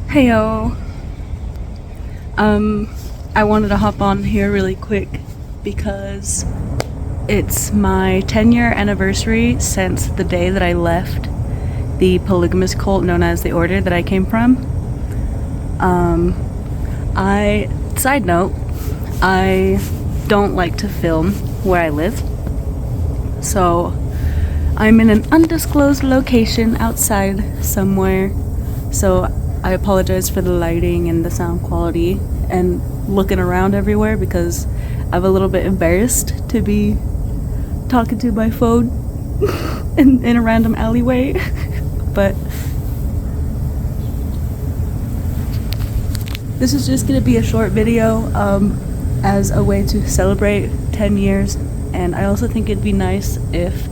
Heyo. I wanted to hop on here really quick because it's my 10-year anniversary since the day that I left the Polygamist Cult known as the Order that I came from. Side note, I don't like to film where I live. So I'm in an undisclosed location outside somewhere. So I apologize for the lighting and the sound quality and looking around everywhere because I'm a little bit embarrassed to be talking to my phone in a random alleyway. But this is just gonna be a short video as a way to celebrate 10 years, and I also think it'd be nice if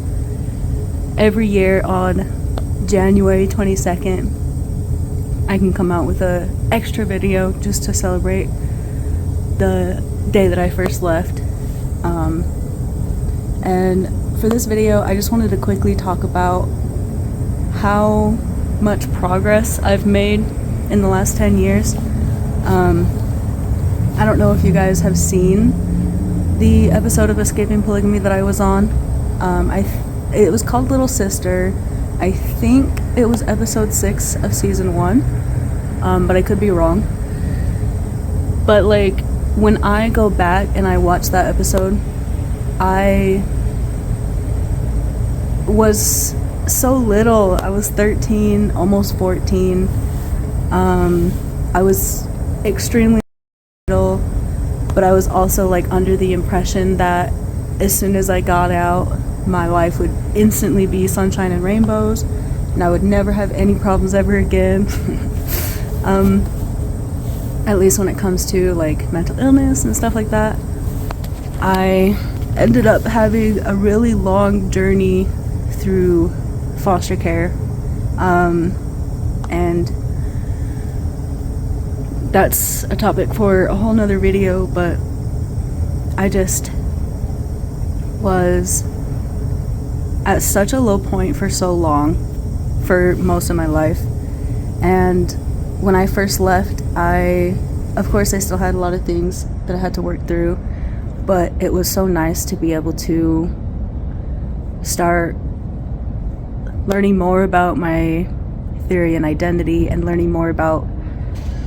every year on January 22nd I can come out with a extra video just to celebrate the day that I first left. And for this video I just wanted to quickly talk about how much progress I've made in the last 10 years. I don't know if you guys have seen the episode of Escaping Polygamy that I was on. It was called Little Sister. I think it was episode 6 of season 1, but I could be wrong. But like, when I go back and I watch that episode, I was so little. I was 13, almost 14. I was extremely little, but I was also like under the impression that as soon as I got out, my life would instantly be sunshine and rainbows, and I would never have any problems ever again. At least when it comes to like mental illness and stuff like that. I ended up having a really long journey through foster care, and that's a topic for a whole nother video, but I just was at such a low point for so long, for most of my life. And when I first left, of course I still had a lot of things that I had to work through, but it was so nice to be able to start learning more about my theory and identity, and learning more about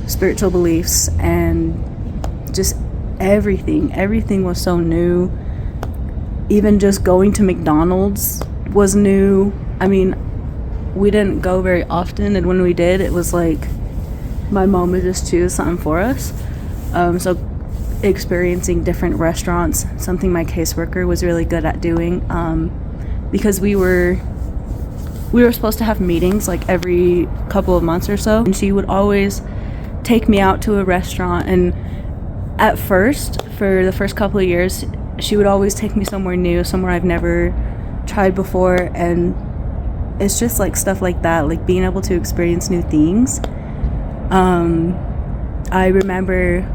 spiritual beliefs, and just everything was so new. Even just going to McDonald's was new. I mean, we didn't go very often, and when we did, it was like my mom would just choose something for us. So experiencing different restaurants, something my caseworker was really good at doing, because we were supposed to have meetings like every couple of months or so, and she would always take me out to a restaurant. And at first, for the first couple of years, she would always take me somewhere new, somewhere I've never tried before. And it's just like stuff like that, like being able to experience new things. I remember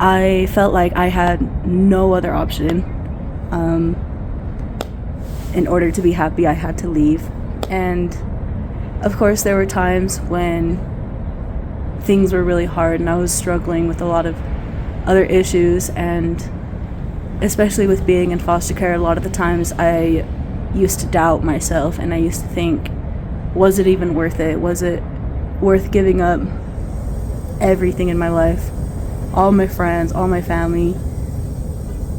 I felt like I had no other option. In order to be happy, I had to leave. And of course there were times when things were really hard and I was struggling with a lot of other issues, and especially with being in foster care, a lot of the times I used to doubt myself, and I used to think, was it even worth it? Was it worth giving up everything in my life, all my friends, all my family,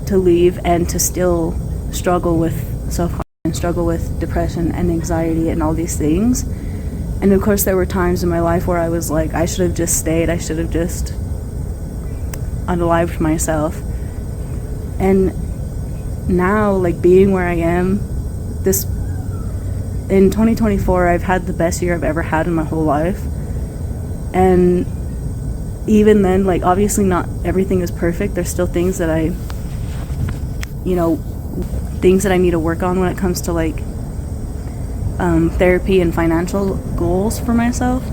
to leave and to still struggle with self-harm and struggle with depression and anxiety and all these things? And of course there were times in my life where I was like, I should have just stayed, I should have just unalived myself. And now, like, being where I am, in 2024, I've had the best year I've ever had in my whole life. And even then, like, obviously not everything is perfect. There's still things that I need to work on when it comes to like therapy and financial goals for myself.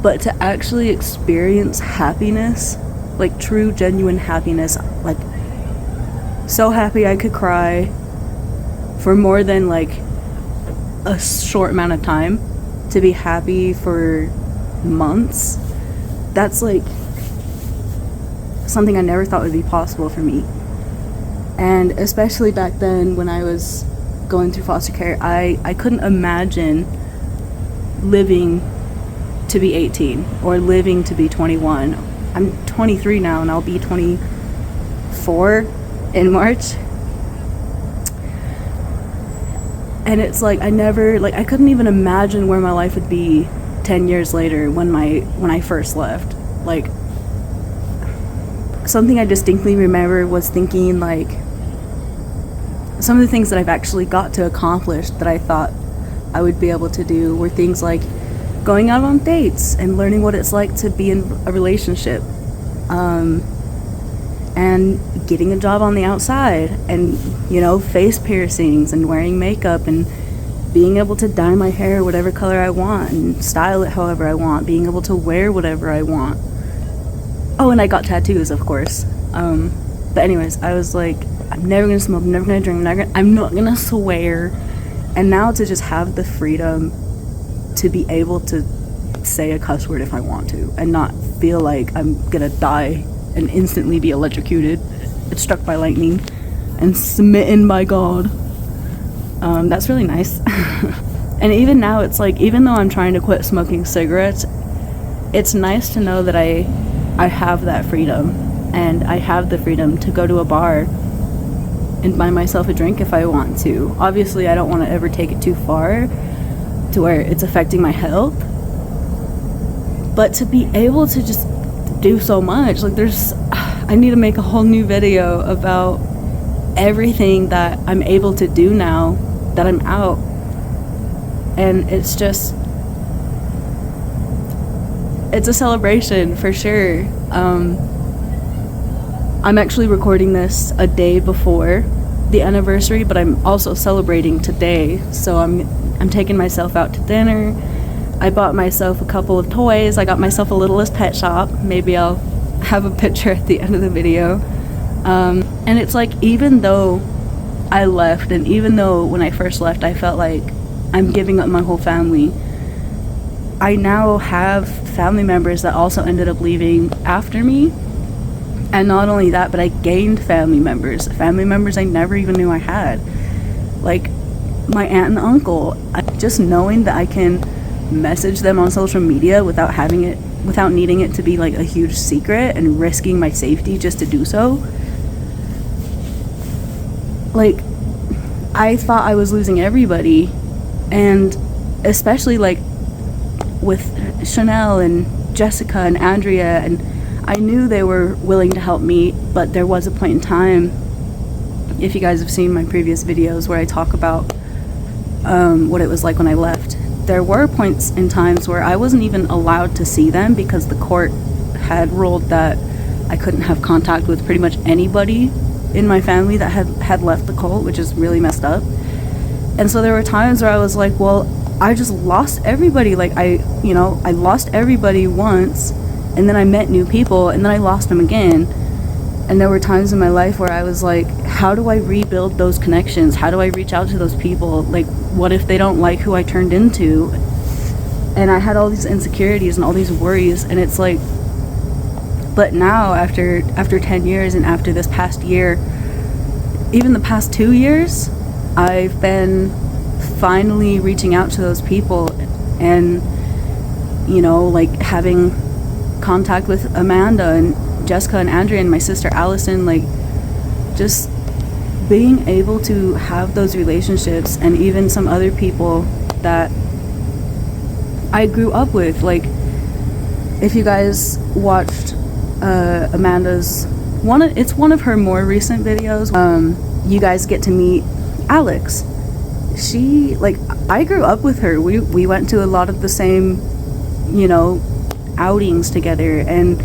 But to actually experience happiness, like true genuine happiness, like so happy I could cry for more than like a short amount of time, to be happy for months, that's like something I never thought would be possible for me. And especially back then when I was going through foster care, I couldn't imagine living to be 18 or living to be 21. I'm 23 now and I'll be 24 in March. And it's like I couldn't even imagine where my life would be 10 years later when I first left. Like, something I distinctly remember was thinking, like, some of the things that I've actually got to accomplish that I thought I would be able to do were things like going out on dates and learning what it's like to be in a relationship, and getting a job on the outside, and, you know, face piercings and wearing makeup and being able to dye my hair whatever color I want and style it however I want, being able to wear whatever I want. Oh, and I got tattoos, of course. But anyways, I was like, I'm never gonna smoke, I'm never gonna drink, I'm not gonna swear. And now to just have the freedom to be able to say a cuss word if I want to and not feel like I'm gonna die and instantly be electrocuted, struck by lightning, and smitten by God. That's really nice. And even now, it's like, even though I'm trying to quit smoking cigarettes, it's nice to know that I have that freedom, and I have the freedom to go to a bar and buy myself a drink if I want to. Obviously, I don't want to ever take it too far to where it's affecting my health, but to be able to just do so much, like, I need to make a whole new video about everything that I'm able to do now that I'm out. And it's just, it's a celebration for sure. I'm actually recording this a day before the anniversary, but I'm also celebrating today. So I'm taking myself out to dinner. I bought myself a couple of toys. I got myself a Littlest Pet Shop. Maybe I'll have a picture at the end of the video. And it's like, even though I left, and even though when I first left I felt like I'm giving up my whole family, I now have family members that also ended up leaving after me. And not only that, but I gained family members I never even knew I had. Like my aunt and uncle. Just knowing that I can message them on social media without needing it to be like a huge secret and risking my safety just to do so. Like, I thought I was losing everybody, and especially like with Chanel and Jessica and Andrea, and I knew they were willing to help me, but there was a point in time, if you guys have seen my previous videos where I talk about what it was like when I left, there were points in times where I wasn't even allowed to see them because the court had ruled that I couldn't have contact with pretty much anybody in my family that had left the cult, which is really messed up. And so there were times where I was like, well, I just lost everybody. Like, I lost everybody once, and then I met new people, and then I lost them again. And there were times in my life where I was like, how do I rebuild those connections? How do I reach out to those people? Like, what if they don't like who I turned into? And I had all these insecurities and all these worries, and it's like, but now after 10 years and after this past year, even the past 2 years, I've been finally reaching out to those people and, you know, like having contact with Amanda and Jessica and Andrea and my sister Allison, like just being able to have those relationships, and even some other people that I grew up with. Like, if you guys watched Amanda's it's one of her more recent videos, you guys get to meet Alex. She, like, I grew up with her. We went to a lot of the same, you know, outings together, and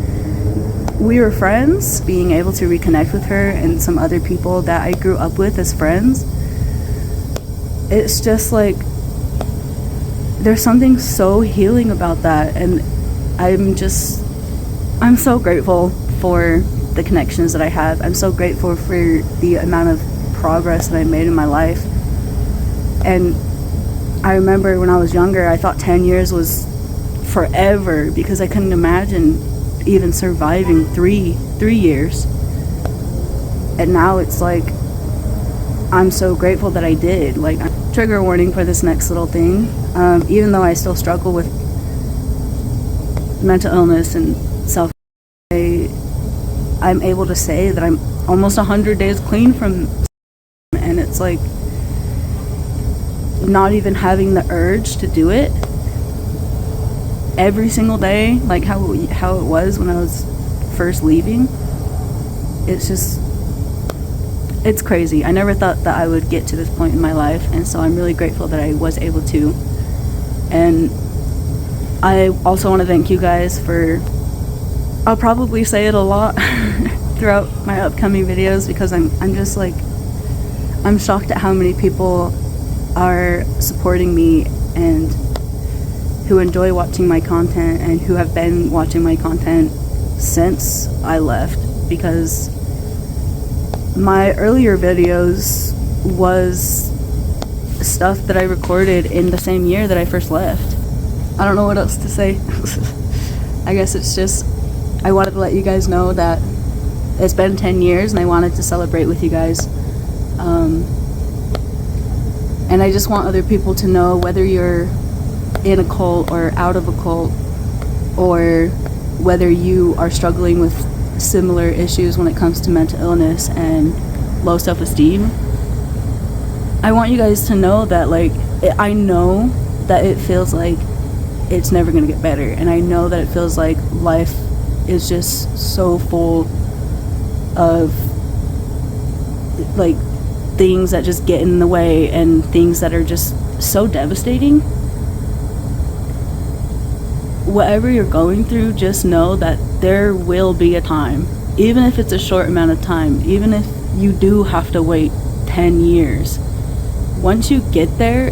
we were friends. Being able to reconnect with her and some other people that I grew up with as friends, it's just like, there's something so healing about that. And I'm so grateful for the connections that I have. I'm so grateful for the amount of progress that I made in my life. And I remember when I was younger, I thought 10 years was forever because I couldn't imagine even surviving three years. And now it's like, I'm so grateful that I did. Like, trigger warning for this next little thing. Even though I still struggle with mental illness and self, I'm able to say that I'm almost 100 days clean from, and it's like not even having the urge to do it every single day, like how it was when I was first leaving. It's just, it's crazy. I never thought that I would get to this point in my life, and so I'm really grateful that I was able to. And I also want to thank you guys for, I'll probably say it a lot throughout my upcoming videos, because I'm just like, I'm shocked at how many people are supporting me and who enjoy watching my content and who have been watching my content since I left, because my earlier videos was stuff that I recorded in the same year that I first left. I don't know what else to say. I guess it's just, I wanted to let you guys know that it's been 10 years and I wanted to celebrate with you guys. And I just want other people to know, whether you're in a cult or out of a cult, or whether you are struggling with similar issues when it comes to mental illness and low self-esteem, I want you guys to know that, like, I know that it feels like it's never gonna get better, and I know that it feels like life is just so full of like things that just get in the way and things that are just so devastating. Whatever you're going through, just know that there will be a time, even if it's a short amount of time, even if you do have to wait 10 years. Once you get there,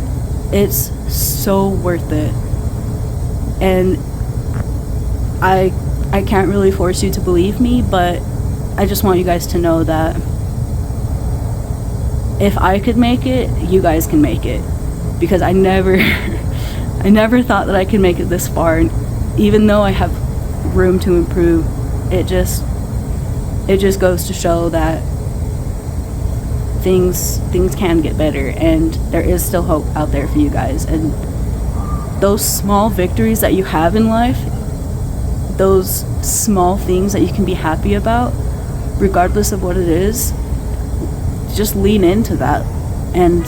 it's so worth it. And I can't really force you to believe me, but I just want you guys to know that if I could make it, you guys can make it. Because I never I never thought that I could make it this far, and even though I have room to improve, it just goes to show that things can get better, and there is still hope out there for you guys. And those small victories that you have in life, those small things that you can be happy about, regardless of what it is, just lean into that and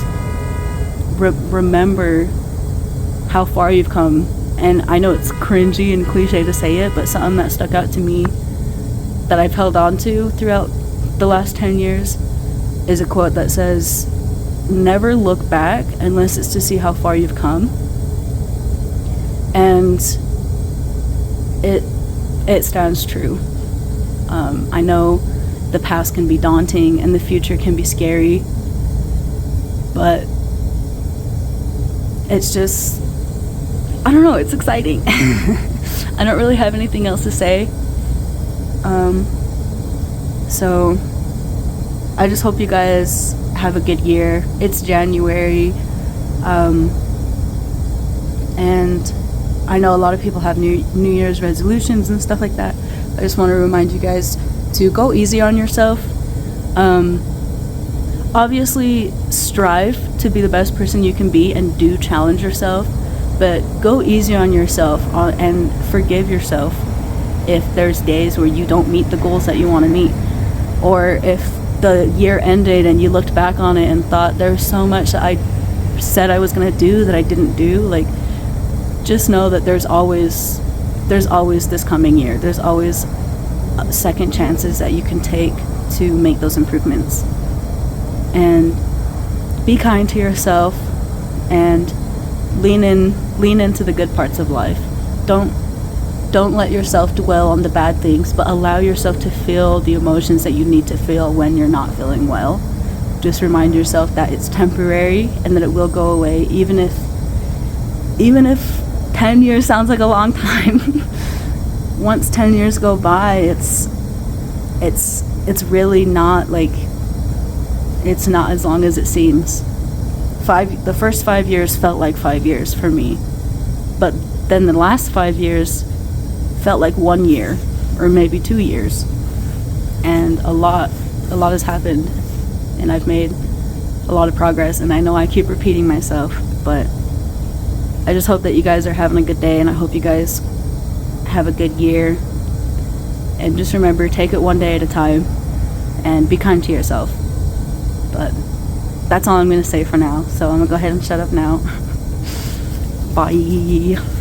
remember how far you've come. And I know it's cringy and cliche to say it, but something that stuck out to me that I've held on to throughout the last 10 years is a quote that says, "Never look back unless it's to see how far you've come." And it stands true. I know the past can be daunting and the future can be scary, but it's just, I don't know, it's exciting. I don't really have anything else to say. So I just hope you guys have a good year. It's January, and I know a lot of people have New Year's resolutions and stuff like that. I just want to remind you guys to go easy on yourself. Obviously strive to be the best person you can be and do challenge yourself, but go easy on yourself and forgive yourself if there's days where you don't meet the goals that you want to meet, or if the year ended and you looked back on it and thought there's so much that I said I was going to do that I didn't do. Like, just know that there's always this coming year. There's always second chances that you can take to make those improvements. And be kind to yourself and lean into the good parts of life. Don't let yourself dwell on the bad things, but allow yourself to feel the emotions that you need to feel when you're not feeling well. Just remind yourself that it's temporary and that it will go away, even if 10 years sounds like a long time. Once 10 years go by, it's really not, like, it's not as long as it seems. the first 5 years felt like 5 years for me, but then the last 5 years felt like 1 year or maybe 2 years, and a lot has happened, and I've made a lot of progress. And I know I keep repeating myself, but I just hope that you guys are having a good day, and I hope you guys have a good year. And just remember, take it one day at a time and be kind to yourself. But that's all I'm going to say for now, so I'm going to go ahead and shut up now. Bye.